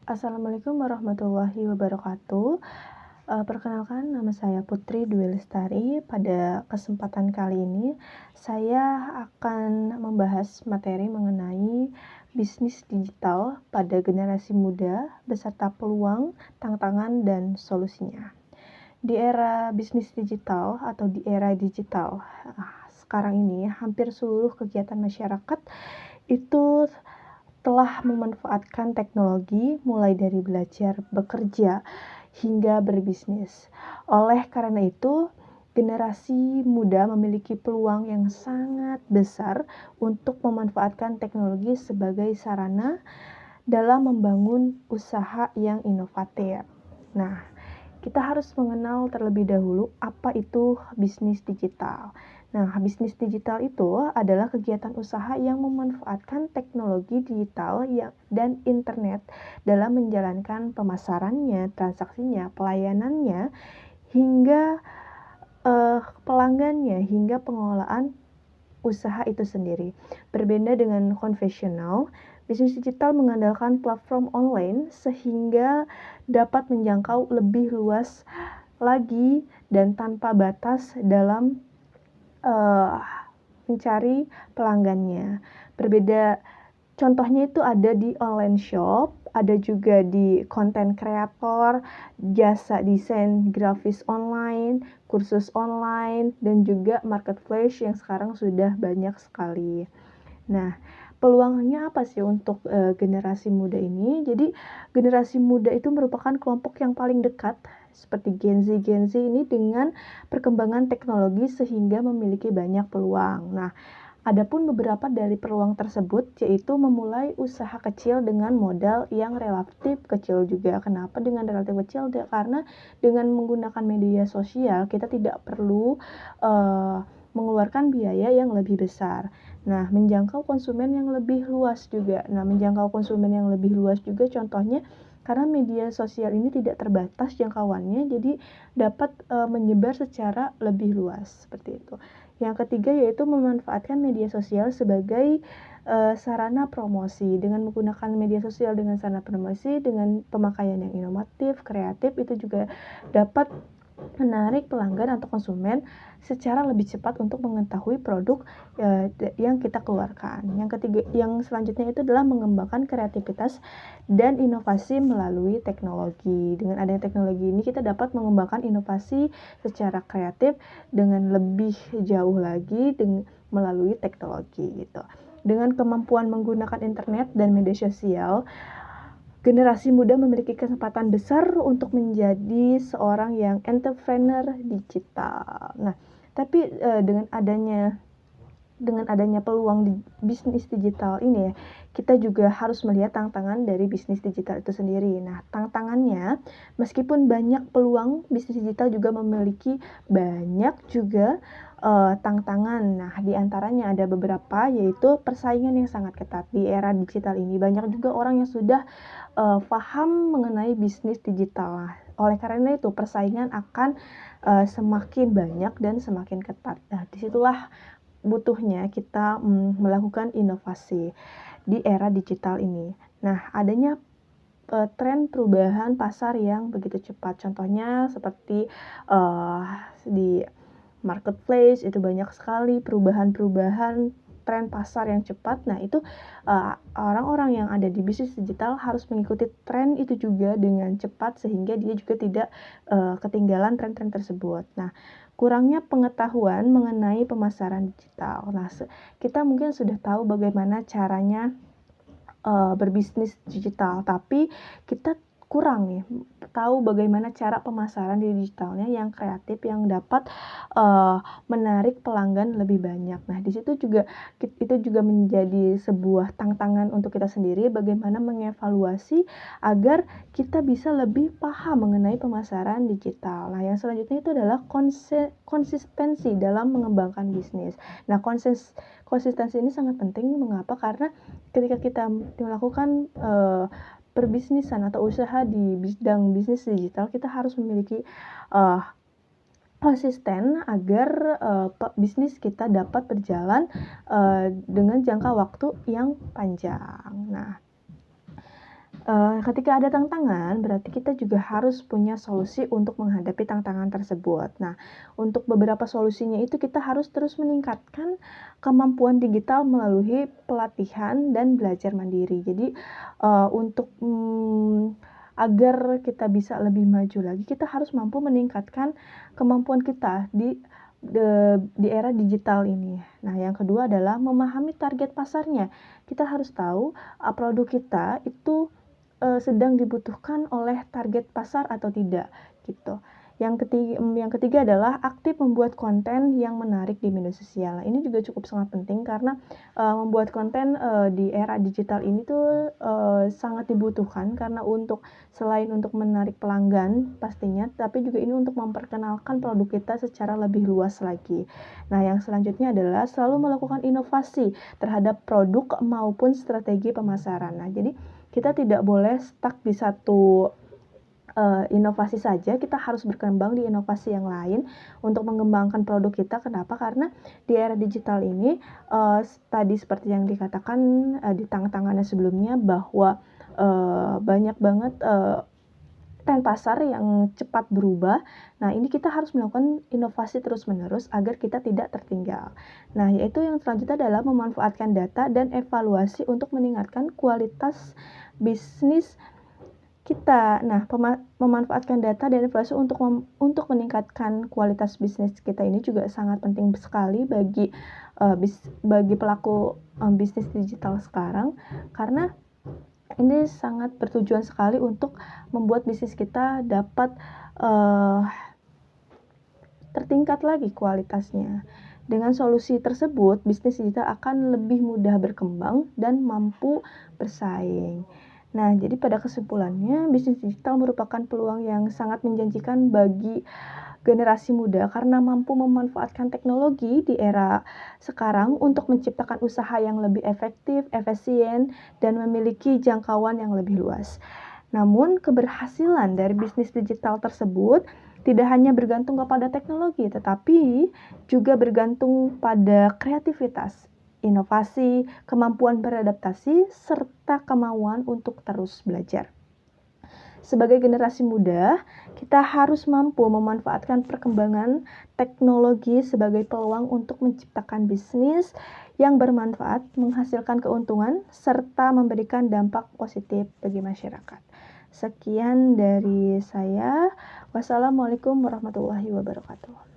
Assalamualaikum warahmatullahi wabarakatuh. Perkenalkan nama saya Putri Dwi Lestari. Pada kesempatan kali ini, saya akan membahas materi mengenai bisnis digital pada generasi muda beserta peluang, tantangan, dan solusinya. Di era bisnis digital atau di era digital, sekarang ini hampir seluruh kegiatan masyarakat itu telah memanfaatkan teknologi mulai dari belajar, bekerja, hingga berbisnis. Oleh karena itu, generasi muda memiliki peluang yang sangat besar untuk memanfaatkan teknologi sebagai sarana dalam membangun usaha yang inovatif. Nah, kita harus mengenal terlebih dahulu apa itu bisnis digital. Nah, bisnis digital itu adalah kegiatan usaha yang memanfaatkan teknologi digital dan internet dalam menjalankan pemasarannya, transaksinya, pelayanannya, hingga pelanggannya, hingga pengelolaan usaha itu sendiri. Berbeda dengan konvensional, bisnis digital mengandalkan platform online sehingga dapat menjangkau lebih luas lagi dan tanpa batas dalam mencari pelanggannya. Berbeda, contohnya itu ada di online shop, ada juga di konten kreator, jasa desain grafis online, kursus online, dan juga marketplace yang sekarang sudah banyak sekali. Nah, peluangnya apa sih untuk generasi muda ini? Jadi, generasi muda itu merupakan kelompok yang paling dekat seperti Gen Z ini dengan perkembangan teknologi sehingga memiliki banyak peluang. Nah, adapun beberapa dari peluang tersebut yaitu memulai usaha kecil dengan modal yang relatif kecil juga. Kenapa dengan relatif kecil? Karena dengan menggunakan media sosial kita tidak perlu mengeluarkan biaya yang lebih besar. Nah, menjangkau konsumen yang lebih luas juga. Nah, menjangkau konsumen yang lebih luas juga contohnya karena media sosial ini tidak terbatas jangkauannya, jadi dapat menyebar secara lebih luas seperti itu. Yang ketiga yaitu memanfaatkan media sosial sebagai sarana promosi. Dengan menggunakan media sosial dengan sarana promosi, dengan pemakaian yang inovatif, kreatif, itu juga dapat menarik pelanggan atau konsumen secara lebih cepat untuk mengetahui produk yang kita keluarkan. Yang selanjutnya itu adalah mengembangkan kreativitas dan inovasi melalui teknologi. Dengan adanya teknologi ini kita dapat mengembangkan inovasi secara kreatif dengan lebih jauh lagi melalui teknologi gitu. Dengan kemampuan menggunakan internet dan media sosial, generasi muda memiliki kesempatan besar untuk menjadi seorang yang entrepreneur digital. Nah, tapi dengan adanya peluang di bisnis digital ini ya, kita juga harus melihat tantangan dari bisnis digital itu sendiri. Nah, tantangannya meskipun banyak peluang, bisnis digital juga memiliki banyak juga tantangan. Nah, di antaranya ada beberapa yaitu persaingan yang sangat ketat di era digital ini. Banyak juga orang yang sudah paham mengenai bisnis digital. Nah, oleh karena itu persaingan akan semakin banyak dan semakin ketat. Nah, disitulah butuhnya kita melakukan inovasi di era digital ini. Nah, adanya tren perubahan pasar yang begitu cepat. Contohnya seperti di marketplace itu banyak sekali perubahan-perubahan tren pasar yang cepat. Nah, itu orang-orang yang ada di bisnis digital harus mengikuti tren itu juga dengan cepat sehingga dia juga tidak ketinggalan tren-tren tersebut. Nah, kurangnya pengetahuan mengenai pemasaran digital. Nah, kita mungkin sudah tahu bagaimana caranya berbisnis digital, tapi kita kurang nih tahu bagaimana cara pemasaran di digitalnya yang kreatif yang dapat menarik pelanggan lebih banyak. Nah, di situ juga itu juga menjadi sebuah tantangan untuk kita sendiri bagaimana mengevaluasi agar kita bisa lebih paham mengenai pemasaran digital. Nah, yang selanjutnya itu adalah konsistensi dalam mengembangkan bisnis. Nah, konsistensi ini sangat penting. Mengapa? Karena ketika kita melakukan perbisnisan atau usaha di bidang bisnis digital, kita harus memiliki konsisten agar bisnis kita dapat berjalan dengan jangka waktu yang panjang. Nah, Ketika ada tantangan, berarti kita juga harus punya solusi untuk menghadapi tantangan tersebut. Nah, untuk beberapa solusinya itu kita harus terus meningkatkan kemampuan digital melalui pelatihan dan belajar mandiri. Jadi, untuk agar kita bisa lebih maju lagi, kita harus mampu meningkatkan kemampuan kita di era digital ini. Nah, yang kedua adalah memahami target pasarnya. Kita harus tahu, produk kita itu sedang dibutuhkan oleh target pasar atau tidak, gitu. Yang ketiga adalah aktif membuat konten yang menarik di media sosial. Nah, ini juga cukup sangat penting karena, membuat konten, di era digital ini tuh, sangat dibutuhkan karena selain untuk menarik pelanggan pastinya, tapi juga ini untuk memperkenalkan produk kita secara lebih luas lagi. Nah, yang selanjutnya adalah selalu melakukan inovasi terhadap produk maupun strategi pemasaran. Nah, jadi kita tidak boleh stuck di satu inovasi saja, kita harus berkembang di inovasi yang lain untuk mengembangkan produk kita. Kenapa? Karena di era digital ini, tadi seperti yang dikatakan di tantangannya sebelumnya bahwa banyak banget tren pasar yang cepat berubah. Nah, ini kita harus melakukan inovasi terus-menerus agar kita tidak tertinggal. Nah, yaitu yang selanjutnya adalah memanfaatkan data dan evaluasi untuk meningkatkan kualitas bisnis kita. Nah, memanfaatkan data dan evaluasi untuk meningkatkan kualitas bisnis kita ini juga sangat penting sekali bagi pelaku bisnis digital sekarang, karena ini sangat bertujuan sekali untuk membuat bisnis kita dapat tertingkat lagi kualitasnya. Dengan solusi tersebut, bisnis digital akan lebih mudah berkembang dan mampu bersaing. Nah, jadi pada kesimpulannya, bisnis digital merupakan peluang yang sangat menjanjikan bagi generasi muda karena mampu memanfaatkan teknologi di era sekarang untuk menciptakan usaha yang lebih efektif, efisien, dan memiliki jangkauan yang lebih luas. Namun, keberhasilan dari bisnis digital tersebut tidak hanya bergantung kepada teknologi, tetapi juga bergantung pada kreativitas, inovasi, kemampuan beradaptasi, serta kemauan untuk terus belajar. Sebagai generasi muda, kita harus mampu memanfaatkan perkembangan teknologi sebagai peluang untuk menciptakan bisnis yang bermanfaat, menghasilkan keuntungan, serta memberikan dampak positif bagi masyarakat. Sekian dari saya. Wassalamualaikum warahmatullahi wabarakatuh.